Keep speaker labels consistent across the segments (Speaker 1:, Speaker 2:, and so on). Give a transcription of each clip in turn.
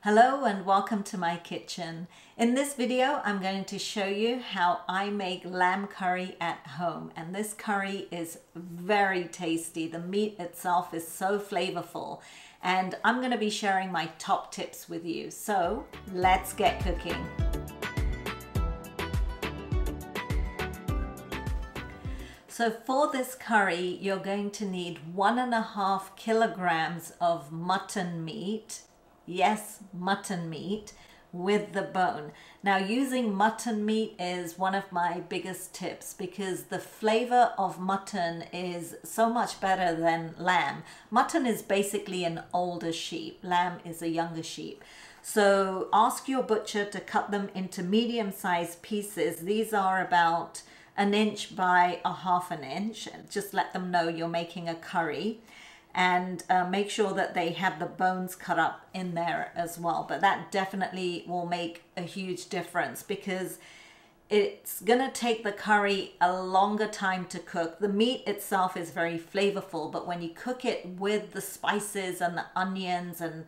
Speaker 1: Hello and welcome to my kitchen. In this video, I'm going to show you how I make lamb curry at home. And this curry is very tasty. The meat itself is so flavorful. And I'm going to be sharing my top tips with you. So let's get cooking. So for this curry, you're going to need 1.5 kilograms of mutton meat. Yes, mutton meat with the bone. Now, using mutton meat is one of my biggest tips because the flavor of mutton is so much better than lamb. Mutton is basically an older sheep. Lamb is a younger sheep. So ask your butcher to cut them into medium-sized pieces. These are about 1 inch by 1/2 inch. Just let them know you're making a curry. And make sure that they have the bones cut up in there as well. But that definitely will make a huge difference because it's gonna take the curry a longer time to cook. The meat itself is very flavorful, but when you cook it with the spices and the onions and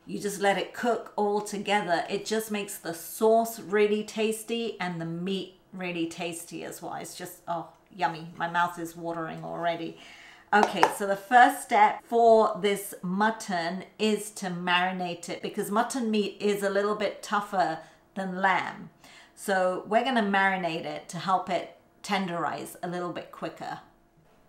Speaker 1: you just let it cook all together, it just makes the sauce really tasty and the meat really tasty as well. It's just, oh, yummy. My mouth is watering already. Okay, so the first step for this mutton is to marinate it because mutton meat is a little bit tougher than lamb. So we're going to marinate it to help it tenderize a little bit quicker.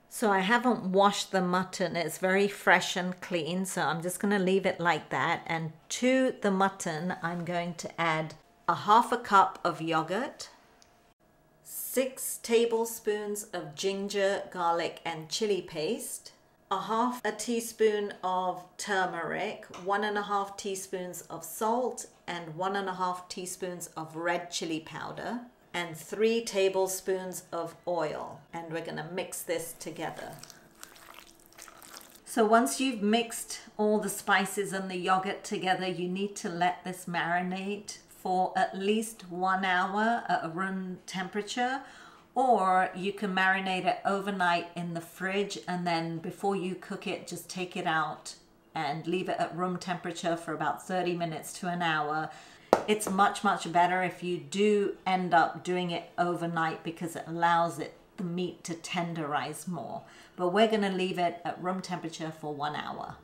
Speaker 1: So I haven't washed the mutton. It's very fresh and clean. So I'm just going to leave it like that. And to the mutton, I'm going to add 1/2 cup of yogurt, 6 tablespoons of ginger, garlic and chili paste, 1/2 teaspoon of turmeric, 1.5 teaspoons of salt and 1.5 teaspoons of red chili powder, and 3 tablespoons of oil. And we're going to mix this together. So once you've mixed all the spices and the yogurt together, you need to let this marinate for at least 1 hour at room temperature, or you can marinate it overnight in the fridge and then before you cook it, just take it out and leave it at room temperature for about 30 minutes to an hour. It's much better if you do end up doing it overnight because it allows the meat to tenderize more. But we're going to leave it at room temperature for 1 hour.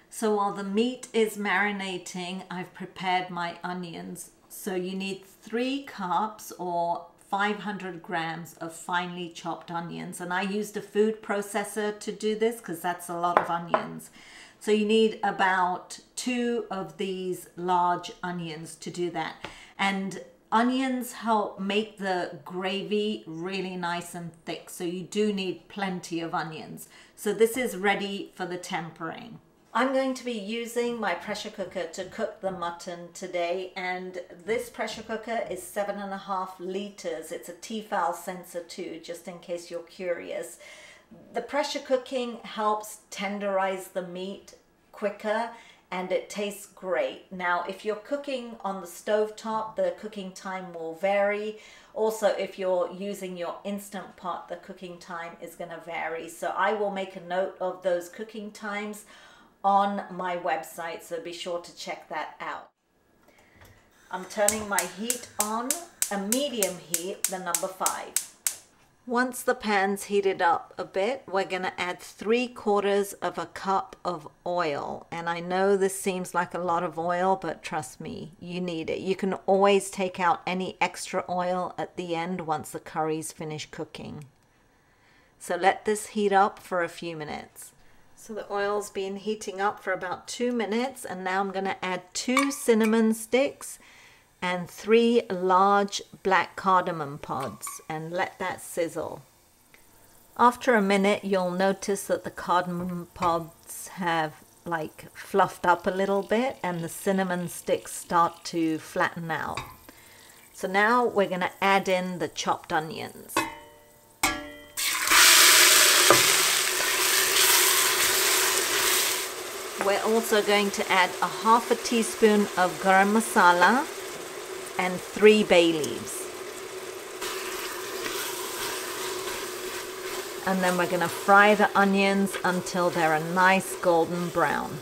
Speaker 1: So while the meat is marinating, I've prepared my onions. So you need 3 cups or 500 grams of finely chopped onions. And I used a food processor to do this because that's a lot of onions. So you need about 2 of these large onions to do that. And onions help make the gravy really nice and thick. So you do need plenty of onions. So this is ready for the tempering. I'm going to be using my pressure cooker to cook the mutton today, and this pressure cooker is 7.5 liters. It's a Tefal sensor too, just in case you're curious. The pressure cooking helps tenderize the meat quicker and it tastes great. Now, if you're cooking on the stovetop, the cooking time will vary. Also, if you're using your Instant Pot, the cooking time is going to vary. So I will make a note of those cooking times on my website, so be sure to check that out. I'm turning my heat on, a medium heat, the number 5. Once the pan's heated up a bit, we're going to add 3/4 of a cup of oil. And I know this seems like a lot of oil, but trust me, you need it. You can always take out any extra oil at the end once the curry's finished cooking. So let this heat up for a few minutes. So the oil's been heating up for about 2 minutes, and now I'm going to add 2 cinnamon sticks and 3 large black cardamom pods and let that sizzle. After a minute, you'll notice that the cardamom pods have like fluffed up a little bit and the cinnamon sticks start to flatten out. So now we're going to add in the chopped onions. We're also going to add 1/2 teaspoon of Garam Masala and 3 bay leaves. And then we're going to fry the onions until they're a nice golden brown.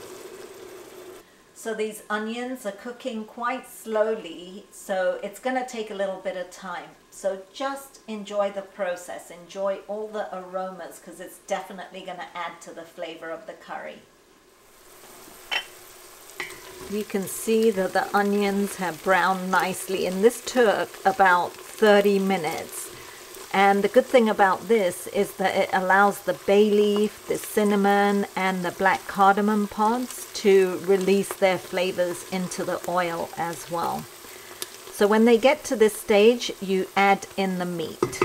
Speaker 1: So these onions are cooking quite slowly, so it's going to take a little bit of time. So just enjoy the process, enjoy all the aromas, because it's definitely going to add to the flavor of the curry. You can see that the onions have browned nicely, and this took about 30 minutes. And the good thing about this is that it allows the bay leaf, the cinnamon, and the black cardamom pods to release their flavors into the oil as well. So when they get to this stage, you add in the meat.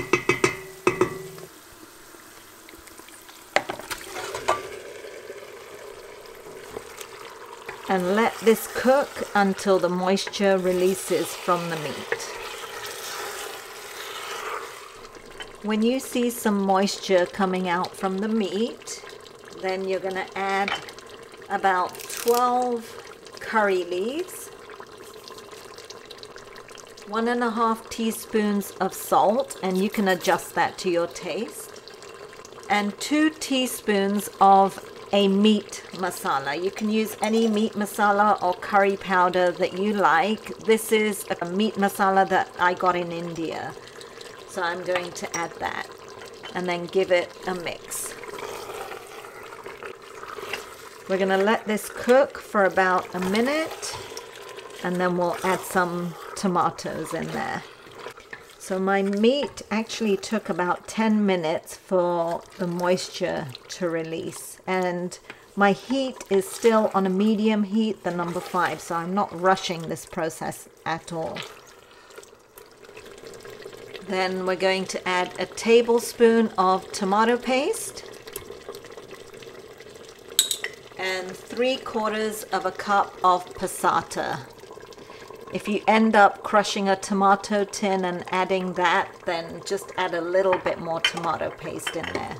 Speaker 1: And let this cook until the moisture releases from the meat. When you see some moisture coming out from the meat, then you're going to add about 12 curry leaves, 1.5 teaspoons of salt, and you can adjust that to your taste, and 2 teaspoons of a meat masala. You can use any meat masala or curry powder that you like. This is a meat masala that I got in India. So I'm going to add that and then give it a mix. We're going to let this cook for about a minute and then we'll add some tomatoes in there. So my meat actually took about 10 minutes for the moisture to release, and my heat is still on a medium heat, the number 5, so I'm not rushing this process at all. Then we're going to add a tablespoon of tomato paste and 3/4 of a cup of passata. If you end up crushing a tomato tin and adding that, then just add a little bit more tomato paste in there.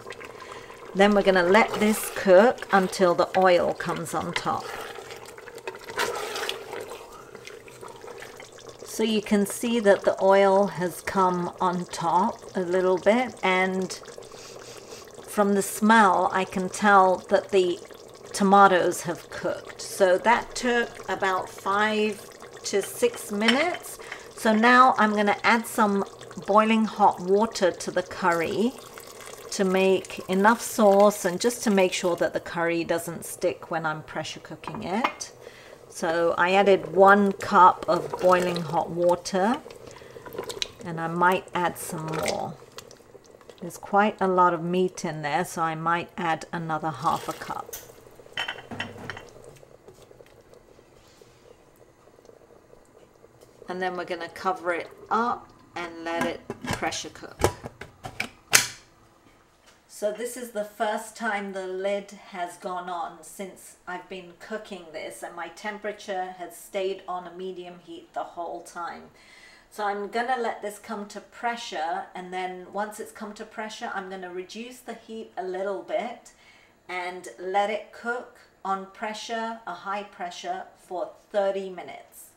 Speaker 1: Then we're going to let this cook until the oil comes on top. So you can see that the oil has come on top a little bit, and from the smell I can tell that the tomatoes have cooked. So that took about 5 to 6 minutes. So now I'm going to add some boiling hot water to the curry to make enough sauce and just to make sure that the curry doesn't stick when I'm pressure cooking it. So I added 1 cup of boiling hot water, and I might add some more. There's quite a lot of meat in there, so I might add another 1/2 cup. And then we're going to cover it up and let it pressure cook. So this is the first time the lid has gone on since I've been cooking this, and my temperature has stayed on a medium heat the whole time. So I'm going to let this come to pressure, and then once it's come to pressure, I'm going to reduce the heat a little bit and let it cook on pressure, a high pressure, for 30 minutes.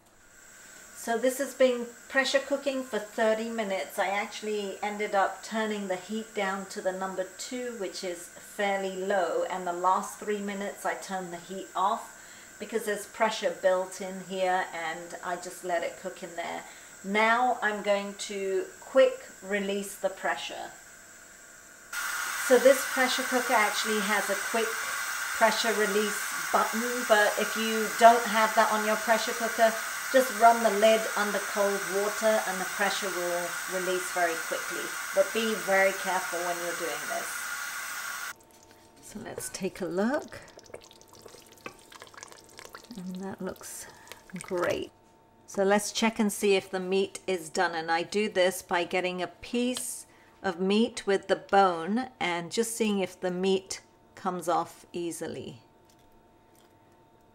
Speaker 1: So this has been pressure cooking for 30 minutes. I actually ended up turning the heat down to the number 2, which is fairly low, and the last 3 minutes I turned the heat off because there's pressure built in here, and I just let it cook in there. Now I'm going to quick release the pressure. So this pressure cooker actually has a quick pressure release button, but if you don't have that on your pressure cooker, just run the lid under cold water and the pressure will release very quickly. But be very careful when you're doing this. So let's take a look. And that looks great. So let's check and see if the meat is done. And I do this by getting a piece of meat with the bone and just seeing if the meat comes off easily.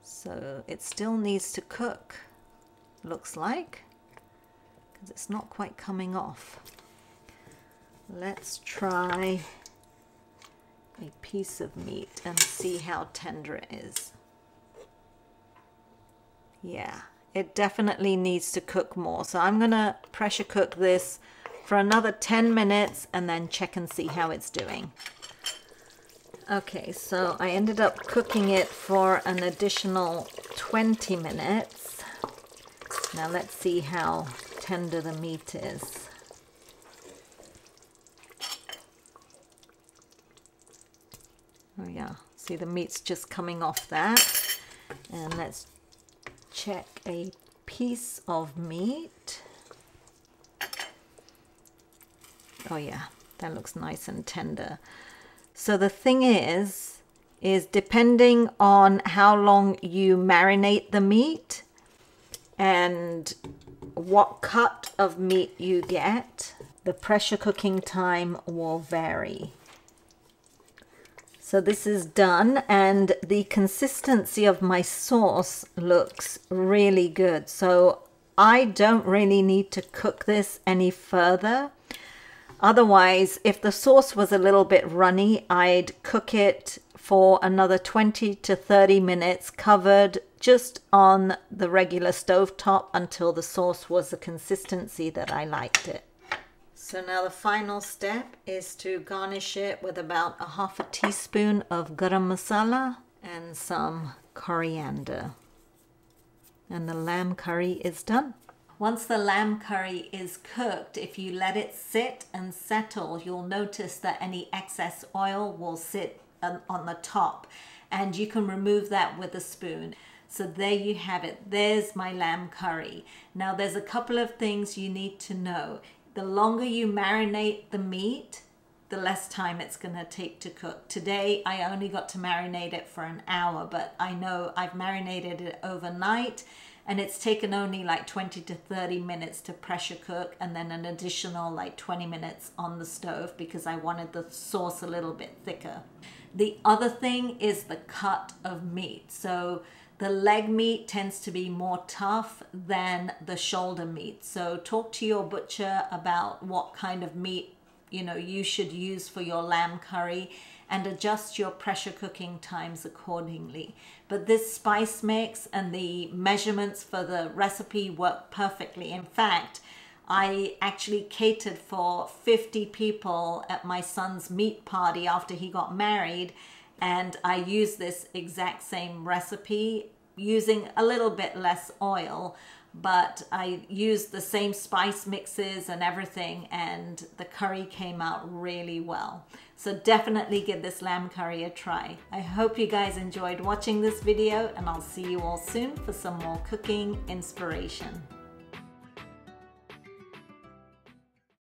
Speaker 1: So it still needs to cook, looks like, because it's not quite coming off. Let's try a piece of meat and see how tender it is. Yeah, it definitely needs to cook more. So I'm gonna pressure cook this for another 10 minutes and then check and see how it's doing. Okay, so I ended up cooking it for an additional 20 minutes. Now let's see how tender the meat is. Oh yeah, see the meat's just coming off that. And let's check a piece of meat. Oh yeah, that looks nice and tender. So the thing is depending on how long you marinate the meat and what cut of meat you get, the pressure cooking time will vary. So this is done, and the consistency of my sauce looks really good. So I don't really need to cook this any further. Otherwise, if the sauce was a little bit runny, I'd cook it for another 20 to 30 minutes covered just on the regular stovetop until the sauce was the consistency that I liked it. So now the final step is to garnish it with about a half a teaspoon of Garam Masala and some coriander. And the lamb curry is done. Once the lamb curry is cooked, if you let it sit and settle, you'll notice that any excess oil will sit on the top, and you can remove that with a spoon. So there you have it. There's my lamb curry. Now there's a couple of things you need to know. The longer you marinate the meat, the less time it's going to take to cook. Today I only got to marinate it for an hour, but I know I've marinated it overnight, and it's taken only like 20 to 30 minutes to pressure cook, and then an additional like 20 minutes on the stove because I wanted the sauce a little bit thicker. The other thing is the cut of meat. So the leg meat tends to be more tough than the shoulder meat. So talk to your butcher about what kind of meat you should use for your lamb curry, and adjust your pressure cooking times accordingly. But this spice mix and the measurements for the recipe work perfectly. In fact, I actually catered for 50 people at my son's meat party after he got married, and I used this exact same recipe using a little bit less oil, but I used the same spice mixes and everything, and the curry came out really well. So definitely give this lamb curry a try. I hope you guys enjoyed watching this video, and I'll see you all soon for some more cooking inspiration.